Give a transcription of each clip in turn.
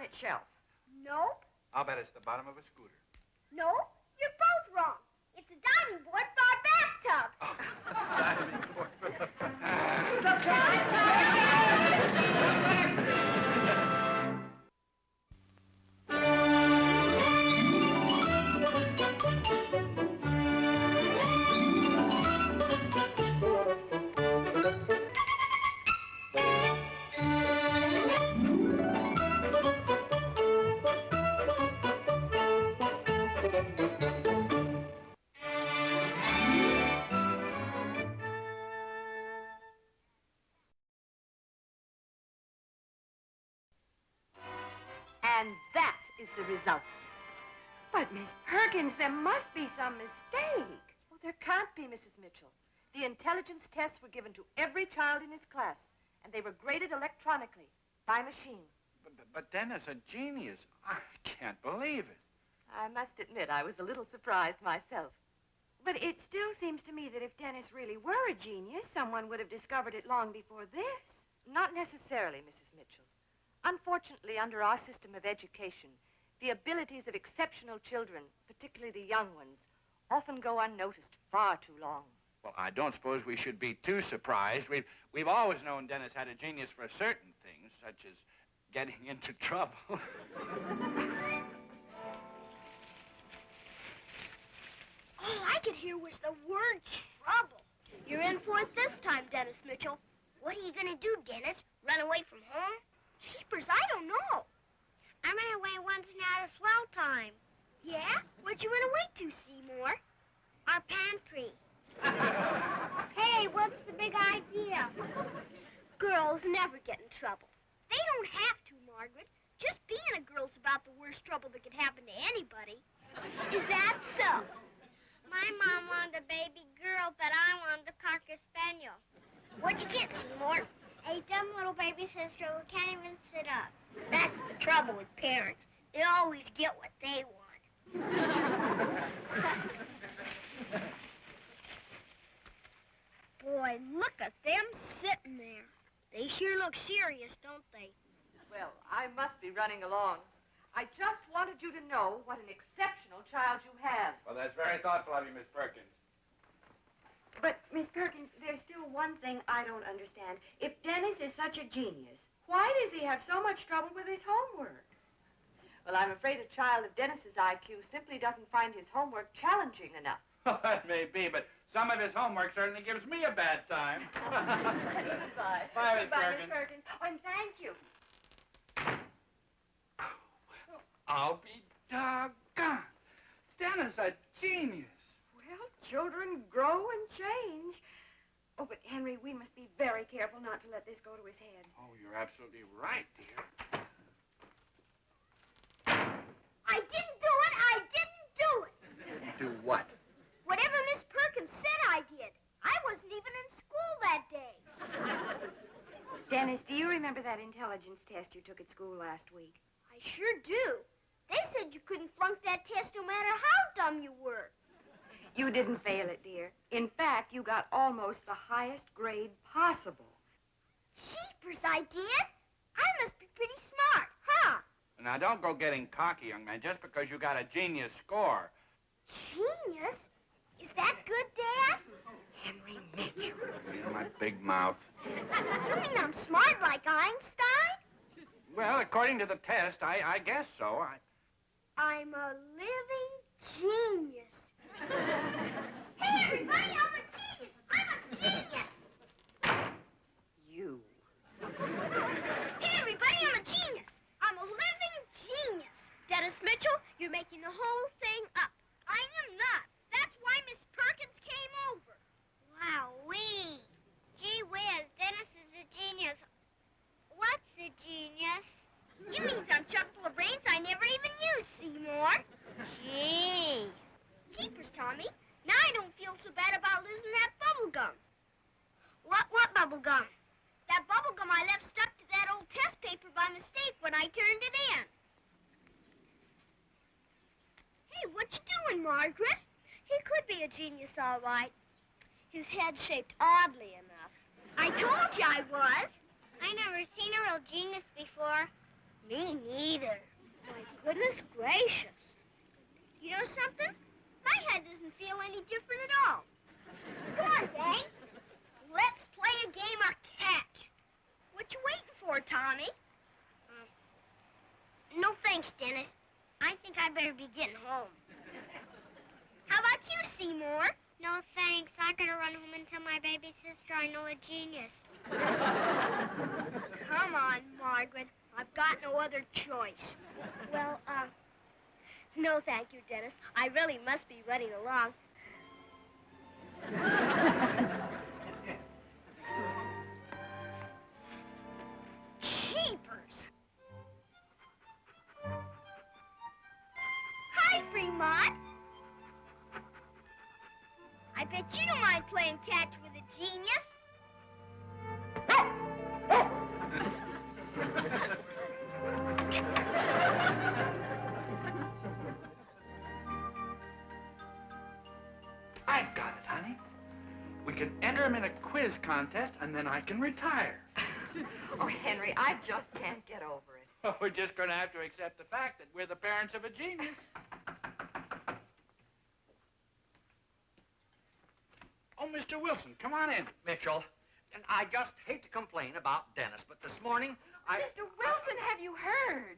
on its shelf. Nope. I'll bet it's the bottom of a scooter. Nope. You're both wrong. It's a diving board for our bathtub. Oh, diving board. And that is the result. But, Miss Perkins, there must be some mistake. Well, there can't be, Mrs. Mitchell. The intelligence tests were given to every child in his class, and they were graded electronically by machine. But Dennis, a genius. I can't believe it. I must admit, I was a little surprised myself. But it still seems to me that if Dennis really were a genius, someone would have discovered it long before this. Not necessarily, Mrs. Mitchell. Unfortunately, under our system of education, the abilities of exceptional children, particularly the young ones, often go unnoticed far too long. Well, I don't suppose we should be too surprised. We've always known Dennis had a genius for certain things, such as getting into trouble. All I could hear was the word trouble. You're in for it this time, Dennis Mitchell. What are you gonna do, Dennis? Run away from home? Jeepers, I don't know. I ran away once and had a swell time. Yeah? Where'd you run away to, Seymour? Our pantry. Hey, what's the big idea? Girls never get in trouble. They don't have to, Margaret. Just being a girl's about the worst trouble that could happen to anybody. Is that so? My mom wanted a baby girl, but I wanted a Cocker Spaniel. What'd you get, Seymour? A dumb little baby sister who can't even sit up. That's the trouble with parents. They always get what they want. Boy, look at them sitting there. They sure look serious, don't they? Well, I must be running along. I just wanted you to know what an exceptional child you have. Well, that's very thoughtful of you, Miss Perkins. But, Miss Perkins, there's still one thing I don't understand. If Dennis is such a genius, why does he have so much trouble with his homework? Well, I'm afraid a child of Dennis's IQ simply doesn't find his homework challenging enough. Well, that may be, but some of his homework certainly gives me a bad time. Goodbye. Bye, Miss Goodbye, Perkins. Miss Perkins. Oh, and thank you. I'll be doggone. Dennis, a genius. Well, children grow and change. Oh, but, Henry, we must be very careful not to let this go to his head. Oh, you're absolutely right, dear. I didn't do it. I didn't do it. Do what? Whatever Miss Perkins said I did. I wasn't even in school that day. Dennis, do you remember that intelligence test you took at school last week? I sure do. They said you couldn't flunk that test no matter how dumb you were. You didn't fail it, dear. In fact, you got almost the highest grade possible. Jeepers, I did? I must be pretty smart, huh? Now, don't go getting cocky, young man, just because you got a genius score. Genius? Is that good, Dad? Henry Mitchell. In my big mouth. You mean I'm smart like Einstein? Well, according to the test, I guess so. I'm a living genius. Hey, everybody, I'm a genius. I'm a genius. You. Hey, everybody, I'm a genius. I'm a living genius. Dennis Mitchell, you're making the whole thing up. I am not. That's why Miss Perkins came over. Wowee. Gee whiz, Dennis is a genius. What's a genius? It means I'm chock full of brains I never even used, Seymour. Gee. Jeepers, Tommy. Now I don't feel so bad about losing that bubble gum. What bubble gum? That bubble gum I left stuck to that old test paper by mistake when I turned it in. Hey, what you doing, Margaret? He could be a genius, all right. His head shaped oddly enough. I told you I was. I never seen a real genius before. Me neither. My goodness gracious. You know something? My head doesn't feel any different at all. Come on, gang. Let's play a game of catch. What you waiting for, Tommy? No thanks, Dennis. I think I better be getting home. How about you, Seymour? No thanks. I gotta run home and tell my baby sister I know a genius. Come on, Margaret. I've got no other choice. Well, no thank you, Dennis. I really must be running along. Jeepers! Hi, Fremont. I bet you don't mind playing catch with a genius. I've got it, honey. We can enter him in a quiz contest, and then I can retire. Oh, Henry, I just can't get over it. Well, we're just going to have to accept the fact that we're the parents of a genius. Oh, Mr. Wilson, come on in. Mitchell, and I just hate to complain about Dennis, but this morning Mr. Wilson, have you heard?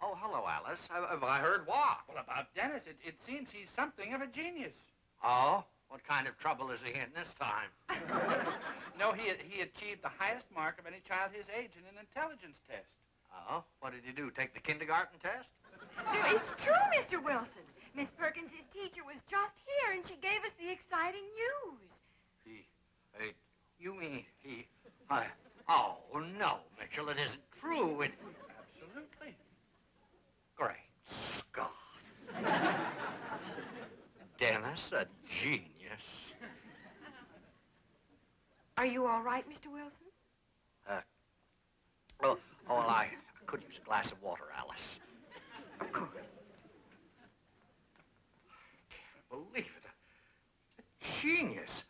Oh, hello, Alice. Have I heard what? Well, about Dennis, it seems he's something of a genius. Oh? What kind of trouble is he in this time? No, he achieved the highest mark of any child his age in an intelligence test. Oh? What did he do, take the kindergarten test? No, it's true, Mr. Wilson. Miss Perkins, his teacher, was just here, and she gave us the exciting news. You mean he... oh, no, Mitchell, it isn't true. It... Absolutely. Great Scott. Dennis, a genius. Are you all right, Mr. Wilson? Well, I could use a glass of water, Alice. Of course. Believe it. A genius.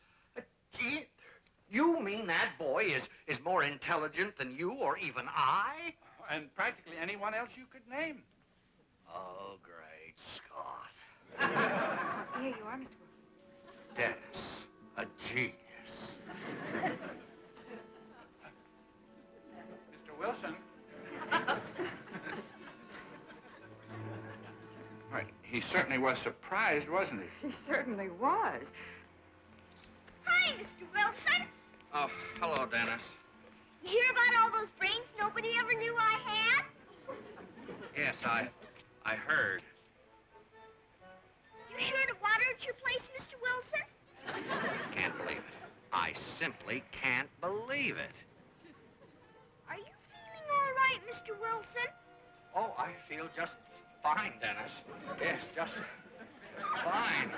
You mean that boy is more intelligent than you or even I? And practically anyone else you could name. Oh, great Scott. Here you are, Mr. Wilson. Dennis, a genius. Mr. Wilson. Right, he certainly was surprised, wasn't he? He certainly was. Hi, Mr. Wilson. Oh, hello, Dennis. You hear about all those brains nobody ever knew I had? Yes, I heard. You sure to water at your place, Mr. Wilson? Can't believe it. I simply can't believe it. Are you feeling all right, Mr. Wilson? Oh, I feel just fine, Dennis. Yes, just fine.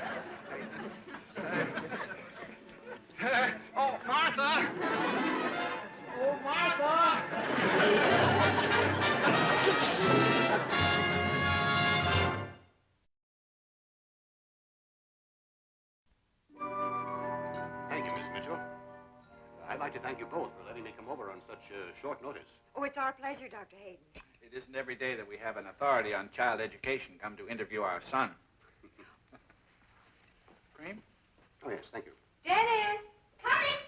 Oh, Martha! Oh, Martha! Thank you, Miss Mitchell. I'd like to thank you both for letting me come over on such short notice. Oh, it's our pleasure, Dr. Hayden. It isn't every day that we have an authority on child education come to interview our son. Cream? Oh, yes, thank you. Dennis! Coming!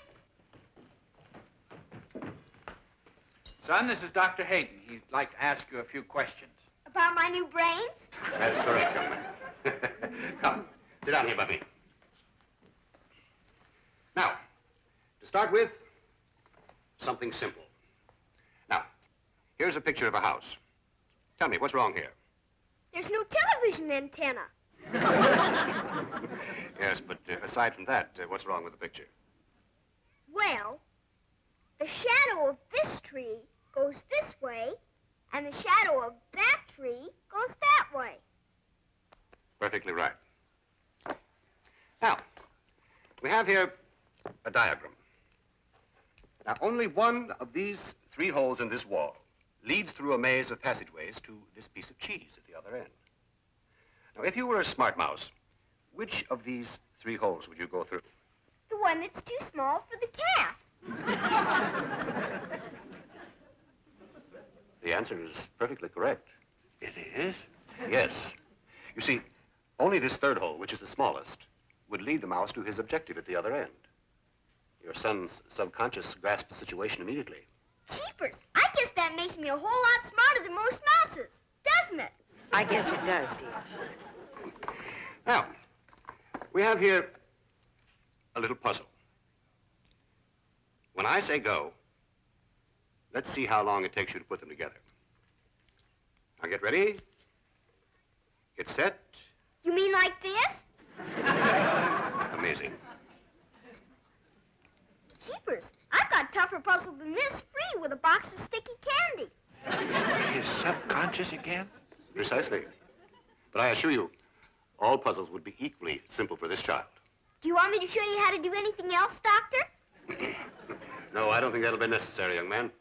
Son, this is Dr. Hayden. He'd like to ask you a few questions. About my new brains? That's correct, young man. Come, sit down here by me. Now, to start with, something simple. Now, here's a picture of a house. Tell me, what's wrong here? There's no television antenna. Yes, but aside from that, what's wrong with the picture? Well, the shadow of this tree goes this way, and the shadow of that tree goes that way. Perfectly right. Now, we have here a diagram. Now, only one of these 3 holes in this wall leads through a maze of passageways to this piece of cheese at the other end. Now, if you were a smart mouse, which of these 3 holes would you go through? The one that's too small for the cat. The answer is perfectly correct. It is? Yes. You see, only this third hole, which is the smallest, would lead the mouse to his objective at the other end. Your son's subconscious grasped the situation immediately. Jeepers, I guess that makes me a whole lot smarter than most mouses, doesn't it? I guess it does, dear. Now, we have here a little puzzle. When I say go, let's see how long it takes you to put them together. Now get ready. Get set. You mean like this? Amazing. Jeepers, I've got a tougher puzzle than this free with a box of sticky candy. His subconscious again? Precisely. But I assure you, all puzzles would be equally simple for this child. Do you want me to show you how to do anything else, Doctor? No, I don't think that'll be necessary, young man.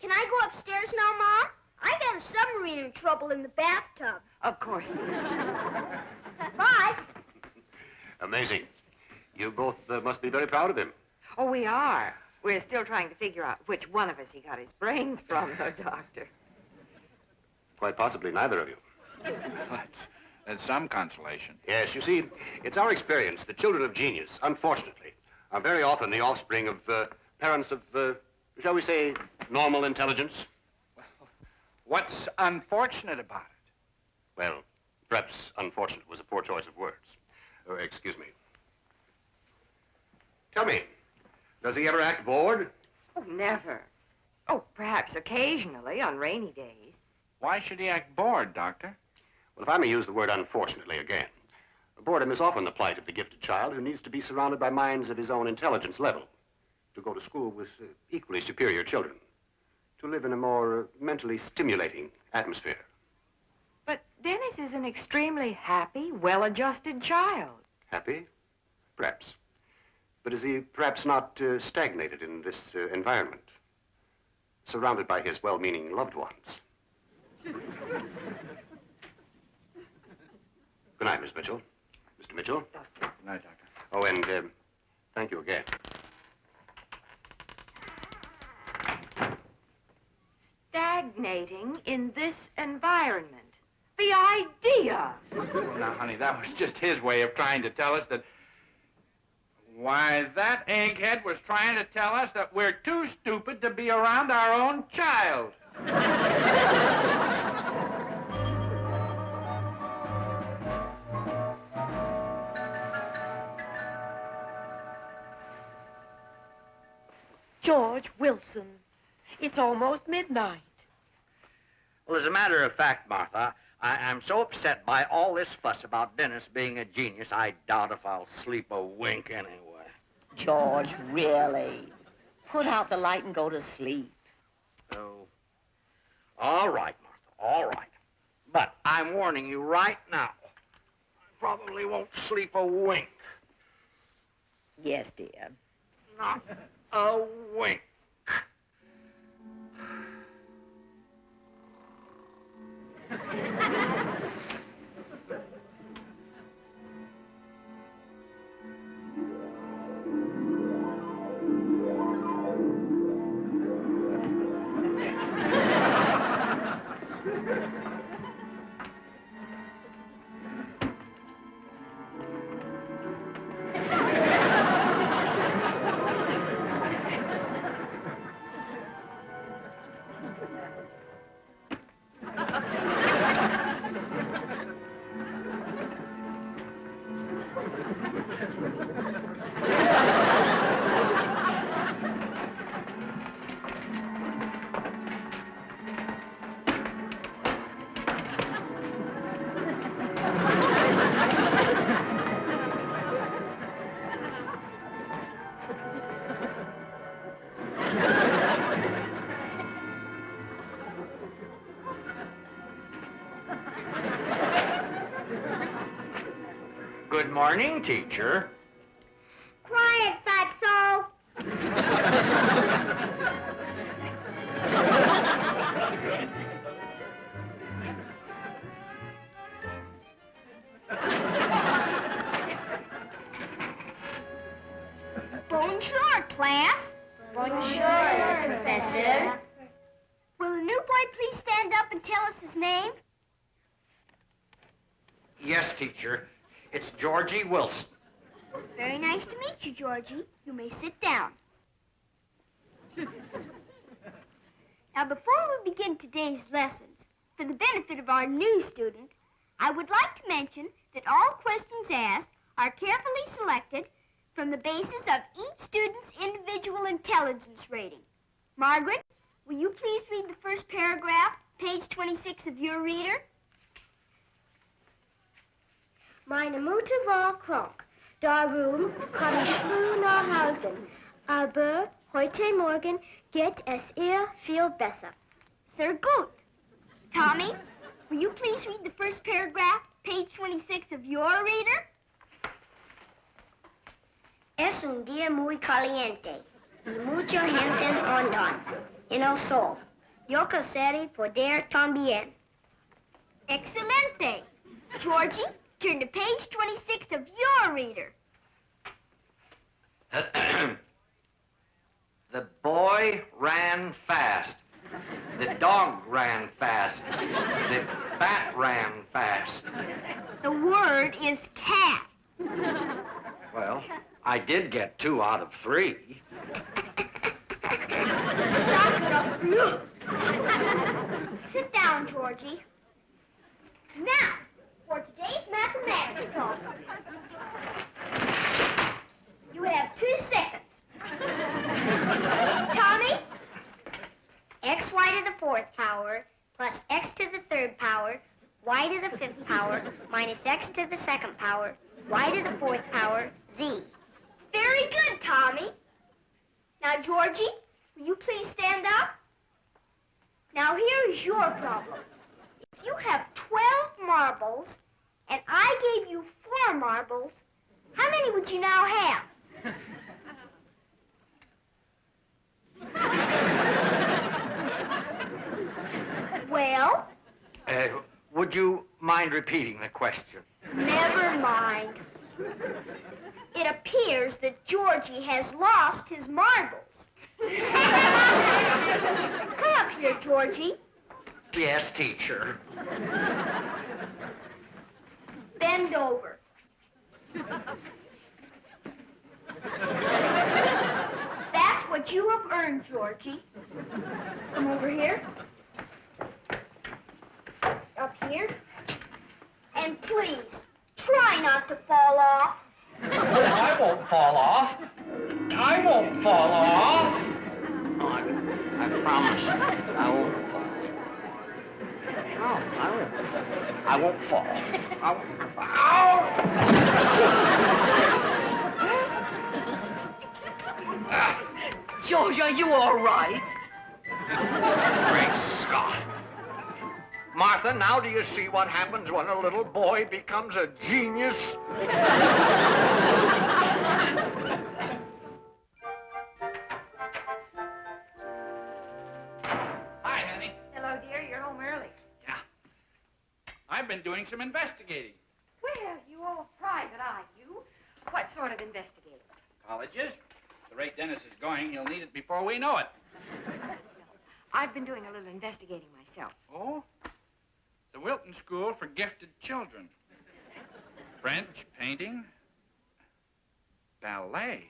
Can I go upstairs now, Mom? I got a submarine in trouble in the bathtub. Of course, dear. Bye. Amazing. You both must be very proud of him. Oh, we are. We're still trying to figure out which one of us he got his brains from, though, Doctor. Quite possibly neither of you. That's some consolation. Yes, you see, it's our experience that children of genius, unfortunately, are very often the offspring of parents of, shall we say, normal intelligence. What's unfortunate about it? Well, perhaps unfortunate was a poor choice of words. Excuse me. Tell me, does he ever act bored? Oh, never. Oh, perhaps occasionally on rainy days. Why should he act bored, Doctor? Well, if I may use the word unfortunately again, boredom is often the plight of the gifted child who needs to be surrounded by minds of his own intelligence level, to go to school with equally superior children, to live in a more mentally stimulating atmosphere. But Dennis is an extremely happy, well-adjusted child. Happy? Perhaps. But is he perhaps not stagnated in this environment, surrounded by his well-meaning loved ones? Good night, Miss Mitchell. Mr. Mitchell. Good night, Doctor. Oh, and thank you again. Stagnating in this environment. The idea! Well, now, honey, that was just his way of trying to tell us that... Why, that egghead was trying to tell us that we're too stupid to be around our own child. George Wilson, it's almost midnight. Well, as a matter of fact, Martha, I'm so upset by all this fuss about Dennis being a genius, I doubt if I'll sleep a wink anyway. George, really? Put out the light and go to sleep. Oh. All right, Martha, all right. But I'm warning you right now, I probably won't sleep a wink. Yes, dear. Not a wink. Good morning, teacher. Quiet, fatso. Bonjour, class. Bonjour, Professor. Will the new boy please stand up and tell us his name? Yes, teacher. It's Georgie Wilson. Very nice to meet you, Georgie. You may sit down. Now, before we begin today's lessons, for the benefit of our new student, I would like to mention that all questions asked are carefully selected from the basis of each student's individual intelligence rating. Margaret, will you please read the first paragraph, page 26 of your reader? Meine Mutter war krank. Darum kam ich früh nach Hause. Aber heute Morgen geht es ihr viel besser. Sehr gut. Tommy, will you please read the first paragraph, page 26 of your reader? Es un día muy caliente y mucha gente andan en el sol. Yo quisiera poder también. Excelente. Georgie, turn to page 26 of your reader. The boy ran fast. The dog ran fast. The bat ran fast. The word is cat. Well, I did get 2 out of 3. Sacre bleu. Sit down, Georgie. Now, for today's mathematics problem. You have 2 seconds. Tommy? Xy to the 4th power plus x to the 3rd power, y to the 5th power, minus x to the 2nd power, y to the 4th power, z. Very good, Tommy. Now, Georgie, will you please stand up? Now, here's your problem. If you have 12 marbles, and I gave you 4 marbles, how many would you now have? Well? Would you mind repeating the question? Never mind. It appears that Georgie has lost his marbles. Come up here, Georgie. Yes, teacher. Bend over. That's what you have earned, Georgie. Come over here. Up here. And please, try not to fall off. I won't fall off. I won't fall off. Oh, I promise. I won't fall. No, I won't. I won't fall. I won't fall. George, are you all right? Great Scott. Martha, now do you see what happens when a little boy becomes a genius? Hi, honey. Hello, dear. You're home early. Yeah. I've been doing some investigating. Well, you old private eye, you. What sort of investigating? Colleges. The rate Dennis is going, he'll need it before we know it. I've been doing a little investigating myself. Oh? The Wilton School for Gifted Children. French, painting, ballet.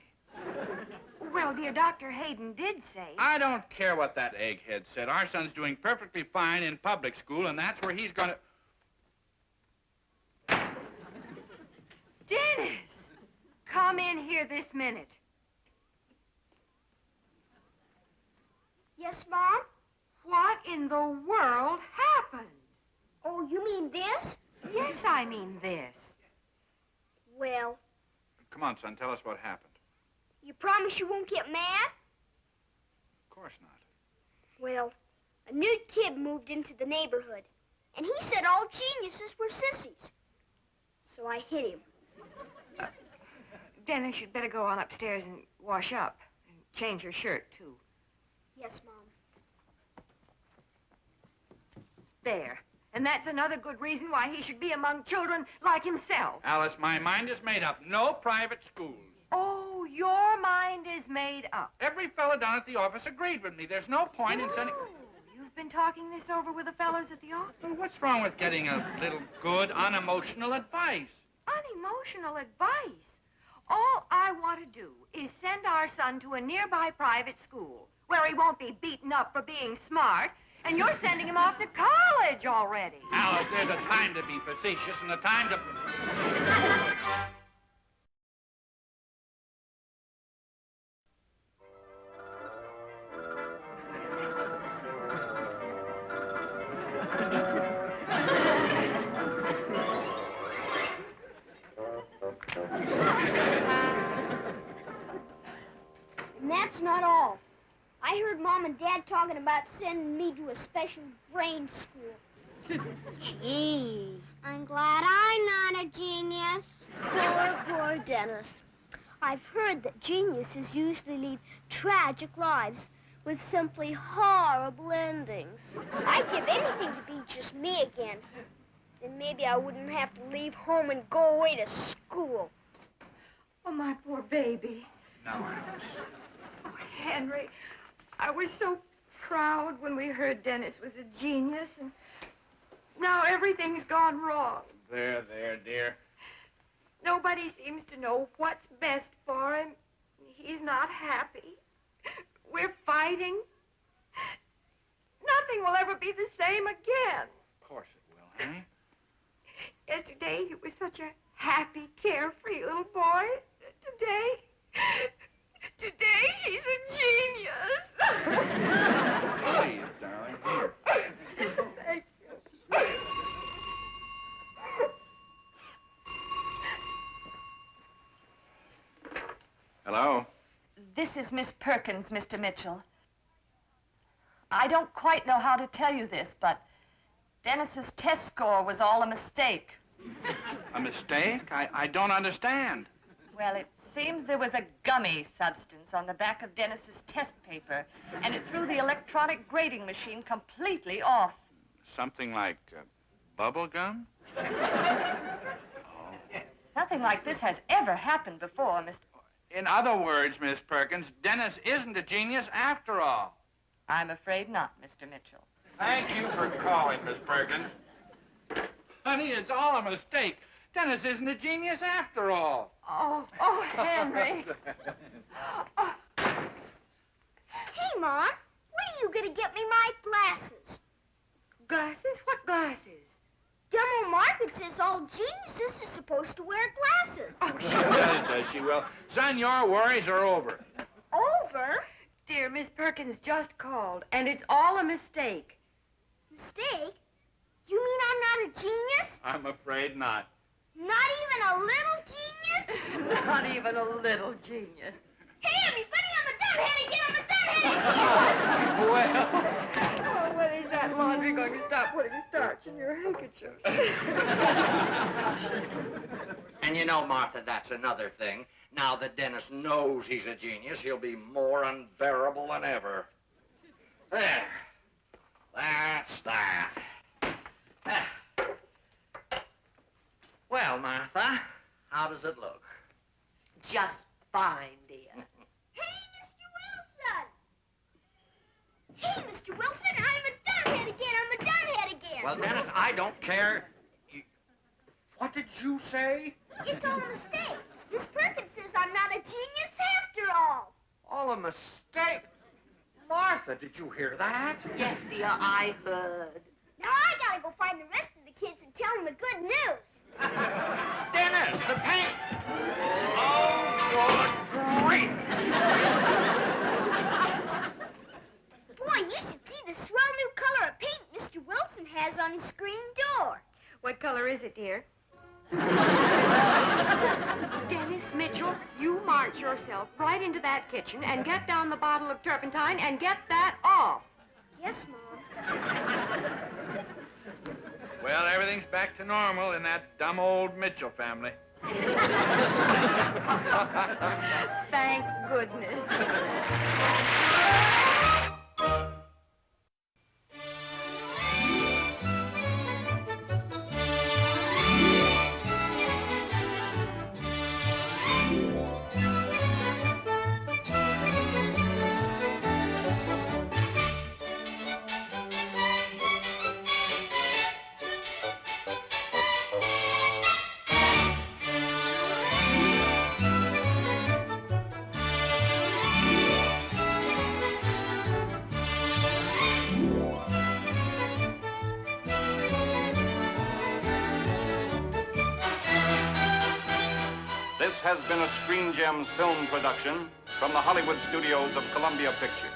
Well, dear, Dr. Hayden did say... I don't care what that egghead said. Our son's doing perfectly fine in public school, and that's where he's going to... Dennis! Come in here this minute. Yes, Mom? What in the world happened? Oh, you mean this? Yes, I mean this. Well, Come on, son, tell us what happened. you promise you won't get mad? Of course not. Well, a new kid moved into the neighborhood, and he said all geniuses were sissies. So I hit him. Dennis, you'd better go on upstairs and wash up. And change your shirt, too. Yes, Mom. There. And that's another good reason why he should be among children like himself. Alice, my mind is made up. No private schools. Oh, your mind is made up. Every fellow down at the office agreed with me. There's no point in sending... Oh, you've been talking this over with the fellows at the office? Well, what's wrong with getting a little good, unemotional advice? Unemotional advice? All I want to do is send our son to a nearby private school where he won't be beaten up for being smart, and you're sending him off to college already. Alice, there's a time to be facetious and a time to... And that's not all. I heard Mom and Dad talking about sending me to a special brain school. Geez, I'm glad I'm not a genius. Poor Dennis. I've heard that geniuses usually lead tragic lives with simply horrible endings. I'd give anything to be just me again. Then maybe I wouldn't have to leave home and go away to school. Oh, my poor baby. No, Alice. Oh, Henry, I was so proud when we heard Dennis was a genius, and now everything's gone wrong. There, dear. Nobody seems to know what's best for him. He's not happy. We're fighting. Nothing will ever be the same again. Of course it will, honey. Yesterday, he was such a happy, carefree little boy. Today, he's a genius. Please, darling. Here. Thank you. Hello? This is Miss Perkins, Mr. Mitchell. I don't quite know how to tell you this, but Dennis's test score was all a mistake. A mistake? I don't understand. Well, it seems there was a gummy substance on the back of Dennis's test paper, and it threw the electronic grading machine completely off. Something like bubble gum? Nothing like this has ever happened before, Mr. In other words, Miss Perkins, Dennis isn't a genius after all. I'm afraid not, Mr. Mitchell. Thank you for calling, Miss Perkins. Honey, it's all a mistake. Dennis isn't a genius after all. Oh, Henry. Hey, Ma, when are you going to get me my glasses? Glasses? What glasses? Demo Margaret says all geniuses are supposed to wear glasses. Oh, she does she? Well, son, your worries are over. Over? Dear, Miss Perkins just called, and it's all a mistake. Mistake? You mean I'm not a genius? I'm afraid not. Not even a little genius? Not even a little genius. Hey, everybody, I'm a dumbhead again! I'm a dumbhead again! Well, Oh, when is that laundry going to stop putting starch in your handkerchiefs? And you know, Martha, that's another thing. Now that Dennis knows he's a genius, he'll be more unbearable than ever. There. That's that. Ah. Well, Martha, how does it look? Just fine, dear. Hey, Mr. Wilson, I'm a dumbhead again! I'm a dumbhead again! Well, Dennis, I don't care. What did you say? It's all a mistake. Miss Perkins says I'm not a genius after all. All a mistake. Martha, did you hear that? Yes, dear, I heard. Now I gotta go find the rest of the kids and tell them the good news. Dennis, the paint! Oh, good grief! Boy, you should see the swell new color of paint Mr. Wilson has on his screen door. What color is it, dear? Dennis Mitchell, you march yourself right into that kitchen and get down the bottle of turpentine and get that off. Yes, Mom. Well, everything's back to normal in that dumb old Mitchell family. Thank goodness. This has been a Screen Gems film production from the Hollywood studios of Columbia Pictures.